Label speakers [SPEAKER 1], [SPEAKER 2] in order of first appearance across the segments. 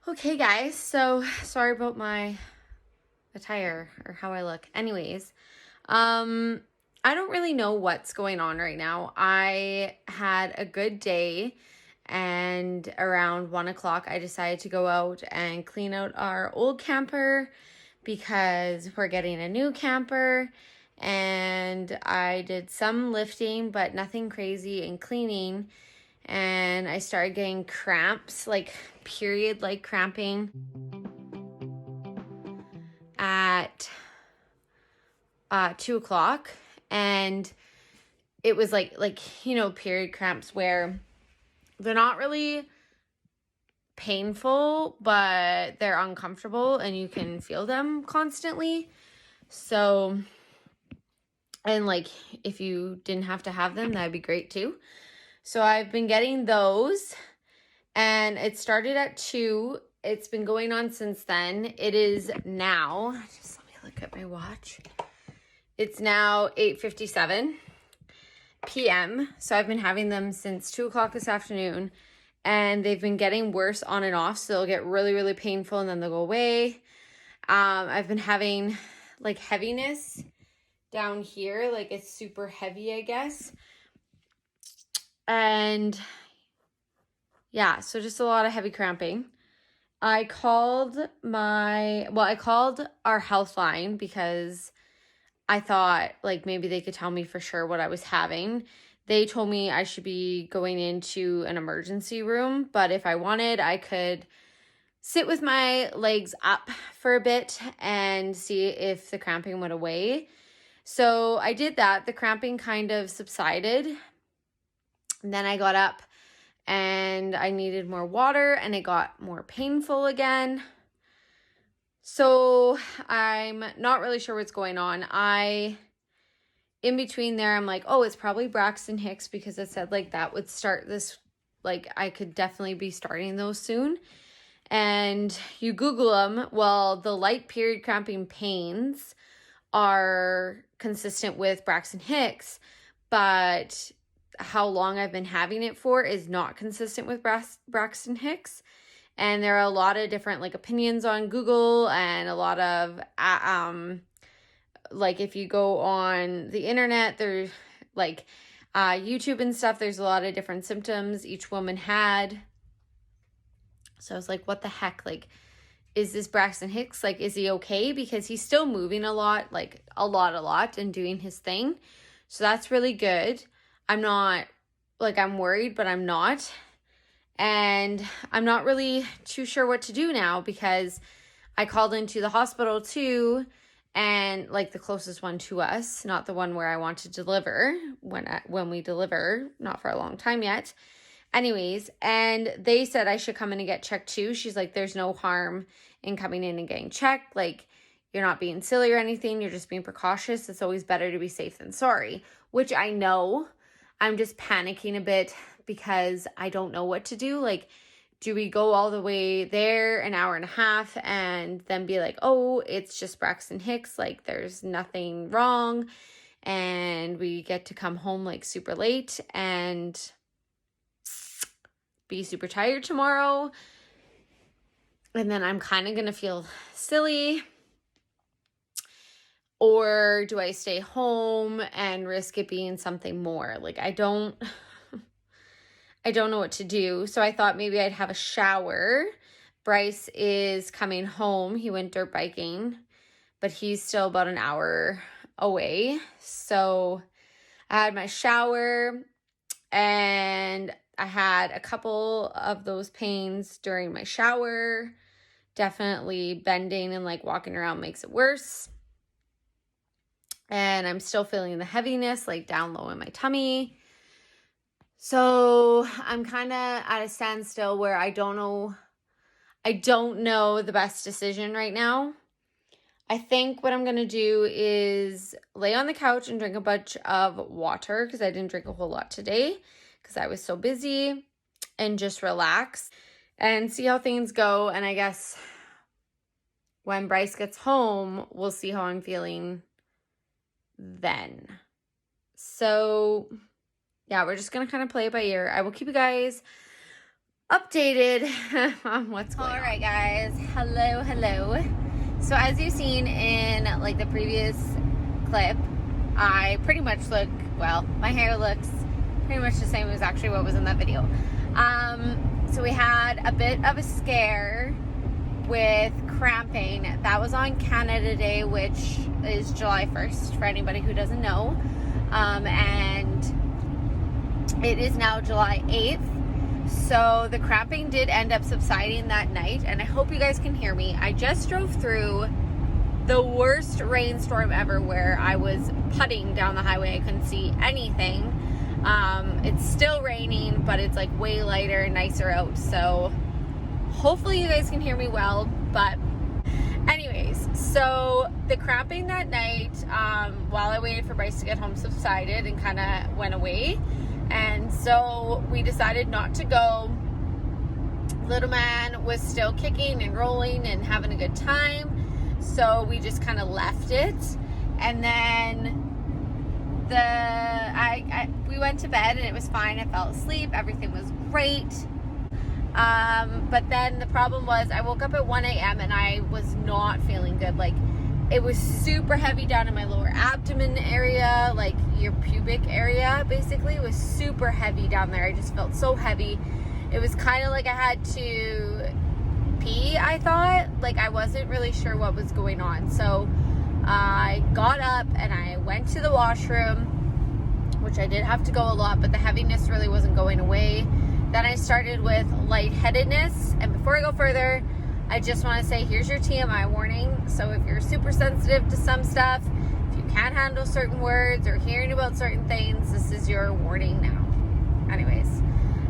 [SPEAKER 1] Okay, guys, so sorry about my attire or how I look. Anyways, I don't really know what's going on right now. I had a good day, and around 1 o'clock, I decided to go out and clean out our old camper because we're getting a new camper. And I did some lifting, but nothing crazy, and cleaning. And I started getting cramps, like period like cramping at 2 o'clock. And it was like period cramps where they're not really painful, but they're uncomfortable and you can feel them constantly. So, and like if you didn't have to have them, that'd be great too. So I've been getting those, and it started at 2. It's been going on since then. It is now, just let me look at my watch. It's now 8:57 p.m. So I've been having them since 2 o'clock this afternoon, and they've been getting worse on and off. So they'll get really, really painful and then they'll go away. I've been having like heaviness down here, like it's super heavy, I guess. And yeah, so just a lot of heavy cramping. I called our health line because I thought like maybe they could tell me for sure what I was having. They told me I should be going into an emergency room, but if I wanted, I could sit with my legs up for a bit and see if the cramping went away. So I did that. The cramping kind of subsided. And then I got up and I needed more water, and it got more painful again. So I'm not really sure what's going on. In between there, I'm like, oh, it's probably Braxton Hicks, because it said like that would start this, like I could definitely be starting those soon. And you Google them. Well, the light period cramping pains are consistent with Braxton Hicks, but how long I've been having it for is not consistent with Braxton Hicks. And there are a lot of different like opinions on Google, and a lot of like if you go on the internet, there's like YouTube and stuff, there's a lot of different symptoms each woman had. So I was like, what the heck? Like, is this Braxton Hicks? Like, is he okay? Because he's still moving a lot, like a lot, and doing his thing. So that's really good. I'm not, like, I'm worried, but I'm not. And I'm not really too sure what to do now, because I called into the hospital too, and like the closest one to us, not the one where I want to deliver when we deliver, not for a long time yet. Anyways, and they said I should come in and get checked too. She's like, there's no harm in coming in and getting checked. Like, you're not being silly or anything. You're just being precautious. It's always better to be safe than sorry, which I know. I'm just panicking a bit because I don't know what to do. Like, do we go all the way there, an hour and a half, and then be like, oh, it's just Braxton Hicks, like there's nothing wrong, and we get to come home like super late and be super tired tomorrow, and then I'm kind of gonna feel silly? Or do I stay home and risk it being something more? Like, I don't know what to do. So I thought maybe I'd have a shower. Bryce is coming home. He went dirt biking, but he's still about an hour away. So I had my shower, and I had a couple of those pains during my shower. Definitely bending and like walking around makes it worse. And I'm still feeling the heaviness like down low in my tummy. So I'm kind of at a standstill where I don't know the best decision right now. I think what I'm going to do is lay on the couch and drink a bunch of water, because I didn't drink a whole lot today because I was so busy, and just relax and see how things go. And I guess when Bryce gets home, we'll see how I'm feeling then. So yeah, we're just going to kind of play it by ear. I will keep you guys updated on what's going on. All right, guys. Hello. So as you've seen in like the previous clip, I pretty much look, well, my hair looks pretty much the same as actually what was in that video. So we had a bit of a scare with cramping. That was on Canada Day, which is July 1st for anybody who doesn't know. And it is now July 8th. So the cramping did end up subsiding that night, and I hope you guys can hear me. I just drove through the worst rainstorm ever where I was putting down the highway. I couldn't see anything. It's still raining, but it's like way lighter and nicer out. So hopefully you guys can hear me well. But anyways, so the cramping that night, while I waited for Bryce to get home, subsided and kind of went away. And so we decided not to go. Little man was still kicking and rolling and having a good time. So we just kind of left it. And then we went to bed and it was fine. I fell asleep. Everything was great. But then the problem was I woke up at 1 a.m. and I was not feeling good. Like, it was super heavy down in my lower abdomen area, like your pubic area, basically. It was super heavy down there. I just felt so heavy. It was kind of like I had to pee, I thought. Like, I wasn't really sure what was going on. So I got up and I went to the washroom, which I did have to go a lot, but the heaviness really wasn't going away. Then I started with lightheadedness. And before I go further, I just want to say, here's your TMI warning. So if you're super sensitive to some stuff, if you can't handle certain words or hearing about certain things, this is your warning now. Anyways,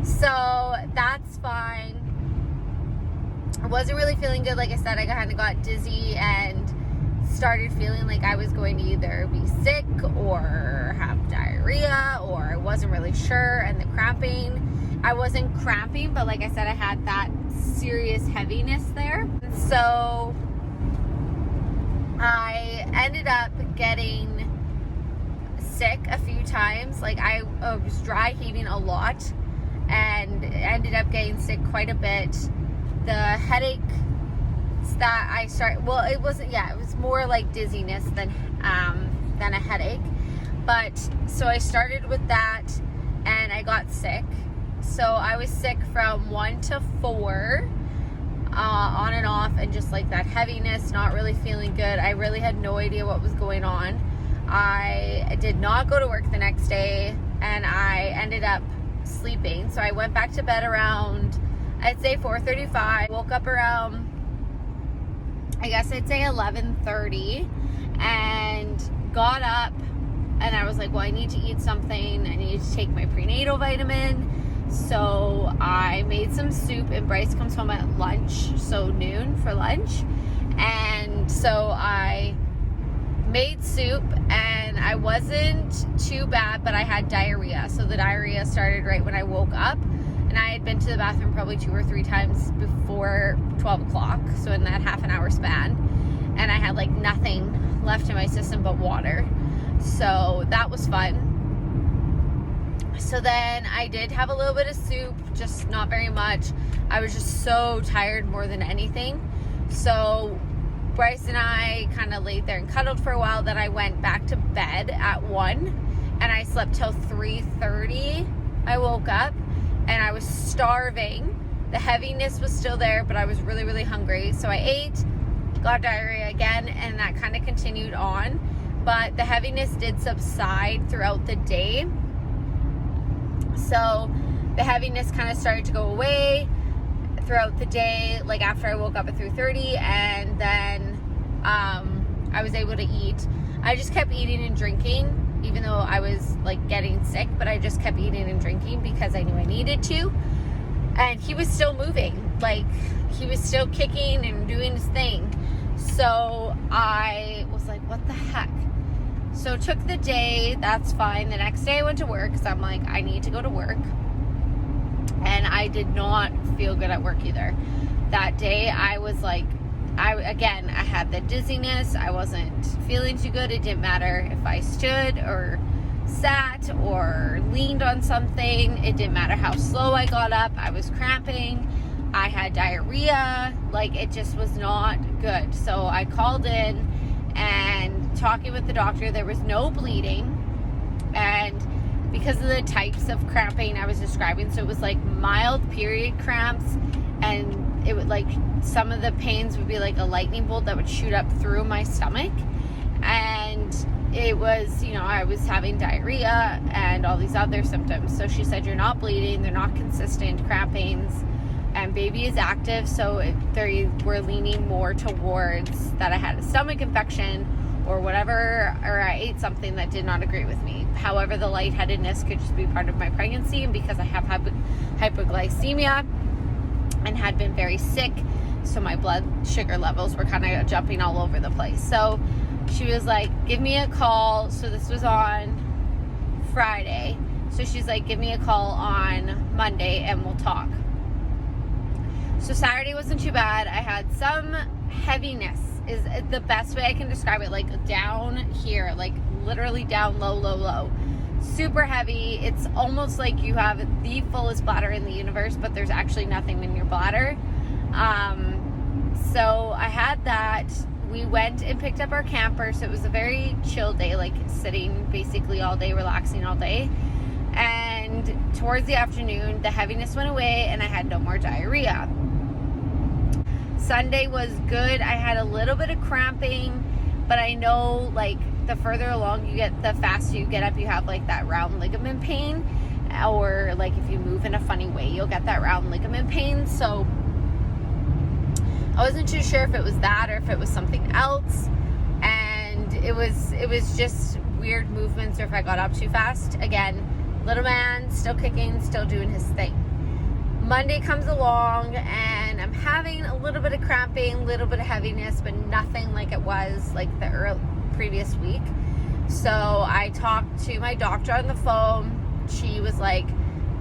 [SPEAKER 1] so that's fine. I wasn't really feeling good. Like I said, I kind of got dizzy and started feeling like I was going to either be sick or have diarrhea, or I wasn't really sure. And the cramping, I wasn't cramping, but like I said, I had that serious heaviness there. So I ended up getting sick a few times. Like, I was dry heaving a lot and ended up getting sick quite a bit. The headache that I started, well, it wasn't, yeah, it was more like dizziness than a headache. But so I started with that and I got sick. So I was sick from 1 to 4, on and off, and just like that heaviness, not really feeling good. I really had no idea what was going on. I did not go to work the next day, and I ended up sleeping. So I went back to bed around, I'd say 4:35. Woke up around, I guess I'd say 11:30, and got up, and I was like, well, I need to eat something. I need to take my prenatal vitamin. So I made some soup, and Bryce comes home at lunch, so noon for lunch. And so I made soup, and I wasn't too bad, but I had diarrhea. So the diarrhea started right when I woke up, and I had been to the bathroom probably 2 or 3 times before 12 o'clock. So in that half an hour span, and I had like nothing left in my system but water. So that was fun. So then I did have a little bit of soup, just not very much. I was just so tired more than anything. So Bryce and I kind of laid there and cuddled for a while. Then I went back to bed at 1, and I slept till 3:30. I woke up and I was starving. The heaviness was still there, but I was really, really hungry. So I ate, got diarrhea again, and that kind of continued on. But the heaviness did subside throughout the day. So the heaviness kind of started to go away throughout the day, like after I woke up at 3:30, and then I was able to eat. I just kept eating and drinking, even though I was like getting sick, but I just kept eating and drinking because I knew I needed to. And he was still moving, like he was still kicking and doing his thing. So I was like, what the heck? So took the day, that's fine. The next day I went to work because I'm like, I need to go to work. And I did not feel good at work either. That day I was like, I had the dizziness. I wasn't feeling too good. It didn't matter if I stood or sat or leaned on something. It didn't matter how slow I got up. I was cramping. I had diarrhea. Like, it just was not good. So I called in, and talking with the doctor, there was no bleeding. And because of the types of cramping I was describing, so it was like mild period cramps, and it would, like, some of the pains would be like a lightning bolt that would shoot up through my stomach. And it was, you know, I was having diarrhea and all these other symptoms. So she said, you're not bleeding, they're not consistent crampings, and baby is active. So they were leaning more towards that I had a stomach infection or whatever, or I ate something that did not agree with me. However, the lightheadedness could just be part of my pregnancy, and because I have hypoglycemia and had been very sick, so my blood sugar levels were kind of jumping all over the place. So she was like, give me a call. So this was on Friday. So she's like, give me a call on Monday and we'll talk. So Saturday wasn't too bad. I had some heaviness, is the best way I can describe it, like down here, like literally down low, low, low. Super heavy. It's almost like you have the fullest bladder in the universe, but there's actually nothing in your bladder. So I had that. We went and picked up our camper, so it was a very chill day, like sitting basically all day, relaxing all day. And towards the afternoon, the heaviness went away and I had no more diarrhea. Sunday was good. I had a little bit of cramping, but I know, like, the further along you get, the faster you get up, you have like that round ligament pain, or like if you move in a funny way, you'll get that round ligament pain. So I wasn't too sure if it was that or if it was something else, and it was just weird movements, or if I got up too fast. Again, little man, still kicking, still doing his thing. Monday comes along and I'm having a little bit of cramping, a little bit of heaviness, but nothing like it was like the previous week. So I talked to my doctor on the phone. She was like,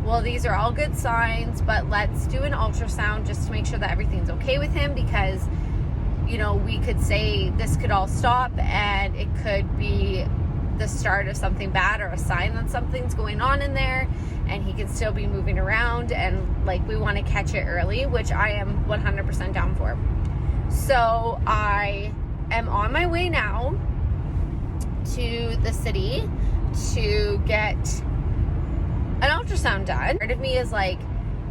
[SPEAKER 1] well, these are all good signs, but let's do an ultrasound just to make sure that everything's okay with him, because, you know, we could say this could all stop and it could be the start of something bad, or a sign that something's going on in there, and he can still be moving around, and like we want to catch it early, which I am 100% down for. So I am on my way now to the city to get an ultrasound done. Part of me is like,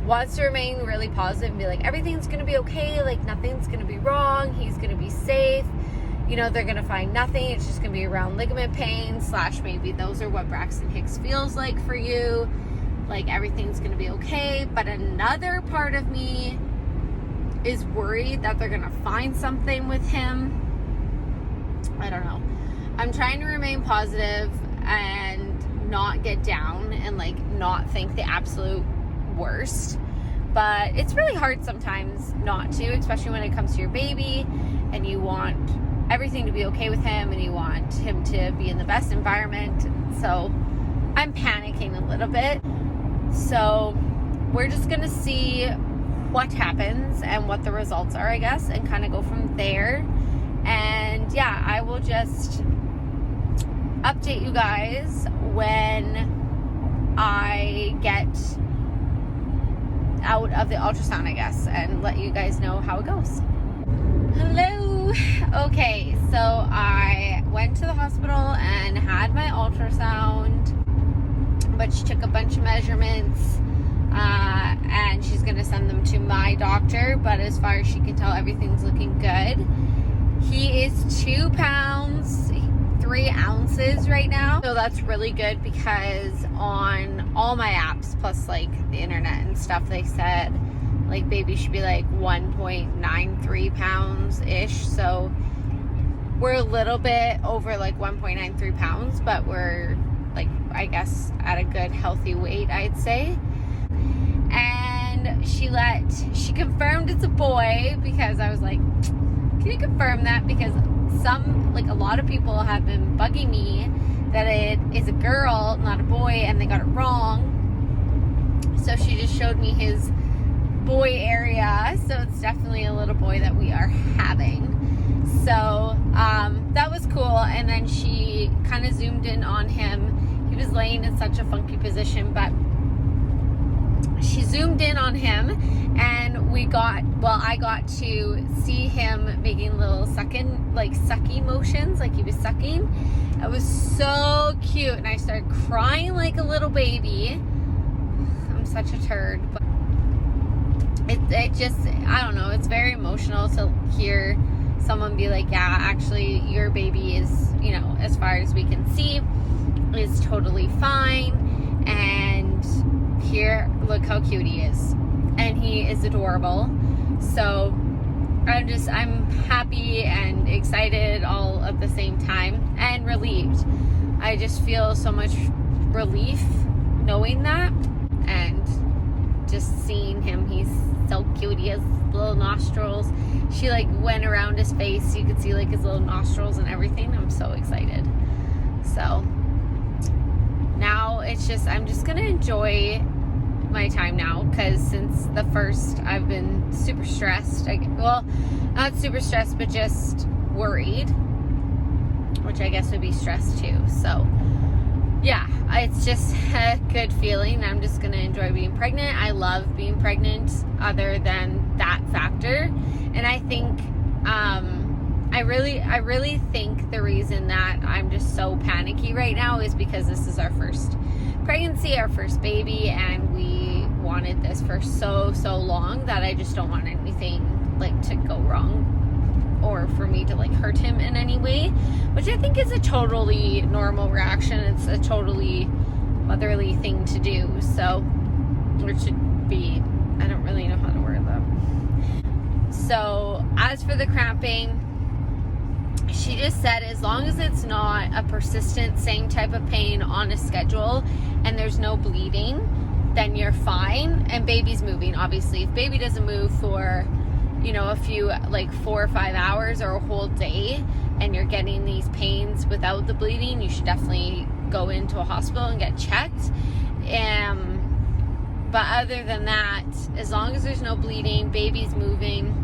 [SPEAKER 1] wants to remain really positive and be like, everything's gonna be okay, like nothing's gonna be wrong, he's gonna be safe, you know, they're gonna find nothing, it's just gonna be around ligament pain, / maybe those are what Braxton Hicks feels like for you, like everything's gonna be okay. But another part of me is worried that they're gonna find something with him. I don't know. I'm trying to remain positive and not get down and like not think the absolute worst, but it's really hard sometimes not to, especially when it comes to your baby and you want everything to be okay with him and you want him to be in the best environment. So I'm panicking a little bit. So we're just gonna see what happens and what the results are, I guess, and kind of go from there. And yeah, I will just update you guys when I get out of the ultrasound, I guess, and let you guys know how it goes. Hello. Okay, so I went to the hospital and had my ultrasound, but she took a bunch of measurements, and she's gonna send them to my doctor, but as far as she can tell, everything's looking good. He is 2 pounds 3 ounces right now, so that's really good, because on all my apps plus like the internet and stuff, they said like baby should be like 1.93 pounds ish. So we're a little bit over like 1.93 pounds, but we're like, I guess, at a good healthy weight, I'd say. And she confirmed it's a boy, because I was like, can you confirm that? Because a lot of people have been bugging me that it is a girl, not a boy, and they got it wrong. So she just showed me his boy area, so it's definitely a little boy that we are having. So that was cool. And then she kind of zoomed in on him. He was laying in such a funky position, but she zoomed in on him, and I got to see him making little sucky motions, like he was sucking. It was so cute, and I started crying like a little baby. I'm such a turd, but it just, I don't know, it's very emotional to hear someone be like, yeah, actually your baby is, you know, as far as we can see, is totally fine, and here, look how cute he is, and he is adorable. So I'm happy and excited all at the same time, and relieved. I just feel so much relief knowing that, and just seeing him. He's so cute. He has little nostrils. She like went around his face. You could see like his little nostrils and everything. I'm so excited. So now it's just, I'm just gonna enjoy my time now, because since the first I've been super stressed. Well, not super stressed, but just worried, which I guess would be stressed too. So yeah, it's just a good feeling. I'm just gonna enjoy being pregnant. I love being pregnant other than that factor. And I think I really think the reason that I'm just so panicky right now is because this is our first pregnancy, our first baby, and we wanted this for so long that I just don't want anything like to go wrong, or for me to like hurt him in any way, which I think is a totally normal reaction. It's a totally motherly thing to do. So, or it should be, I don't really know how to word that. So as for the cramping, she just said as long as it's not a persistent same type of pain on a schedule and there's no bleeding, then you're fine. And baby's moving, obviously. If baby doesn't move for, you know, a few, like 4 or 5 hours or a whole day, and you're getting these pains without the bleeding, you should definitely go into a hospital and get checked. But other than that, as long as there's no bleeding, baby's moving,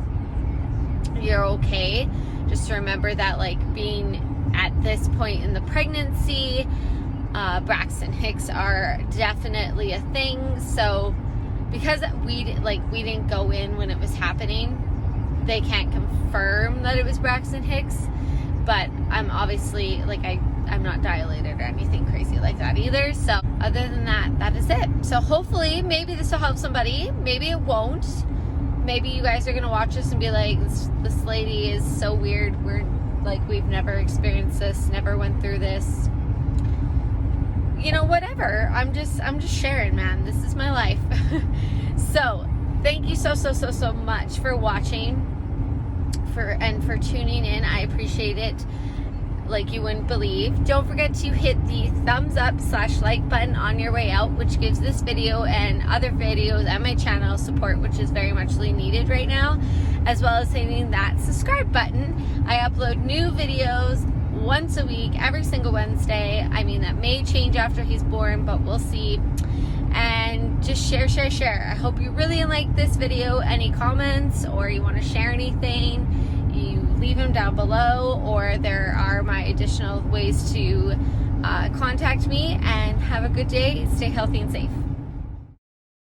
[SPEAKER 1] you're okay. Just to remember that, like, being at this point in the pregnancy, Braxton Hicks are definitely a thing. So because we didn't go in when it was happening, they can't confirm that it was Braxton Hicks. But I'm obviously, like, I'm not dilated or anything crazy like that either. So other than that, that is it. So hopefully, maybe this will help somebody. Maybe it won't. Maybe you guys are going to watch this and be like, this lady is so weird. We've never experienced this, never went through this. You know, whatever. I'm just sharing, man. This is my life. So thank you so much for watching, for tuning in. I appreciate it like you wouldn't believe. Don't forget to hit the thumbs up / like button on your way out, which gives this video and other videos and my channel support, which is very muchly needed right now, as well as hitting that subscribe button. I upload new videos once a week, every single Wednesday. I mean, that may change after he's born, but we'll see. And just share. I hope you really like this video. Any comments, or you want to share anything, you leave them down below, or there are my additional ways to contact me. And have a good day. Stay healthy and safe.